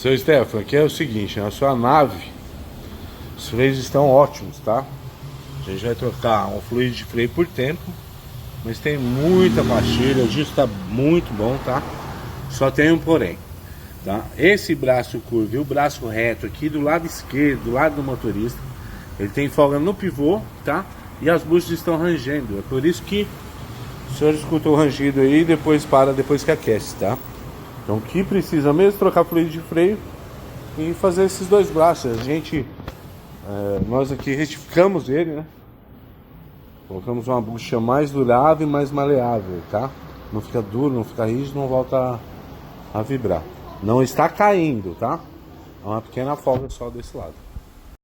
Seu Stefano, aqui é o seguinte, na sua nave os freios estão ótimos, tá? A gente vai trocar um fluido de freio por tempo, mas tem muita pastilha, o disco está muito bom, tá? Só tem um porém, tá? Esse braço curvo e o braço reto aqui do lado esquerdo, do lado do motorista, ele tem folga no pivô, tá? E as buchas estão rangendo, é por isso que o senhor escuta o rangido aí e depois para, depois que aquece, tá? Então o que precisa mesmo é trocar fluido de freio e fazer esses dois braços. A gente, nós aqui retificamos ele, né? Colocamos uma bucha mais durável e mais maleável, tá? Não fica duro, não fica rígido, não volta a vibrar. Não está caindo, tá? É uma pequena folga só desse lado.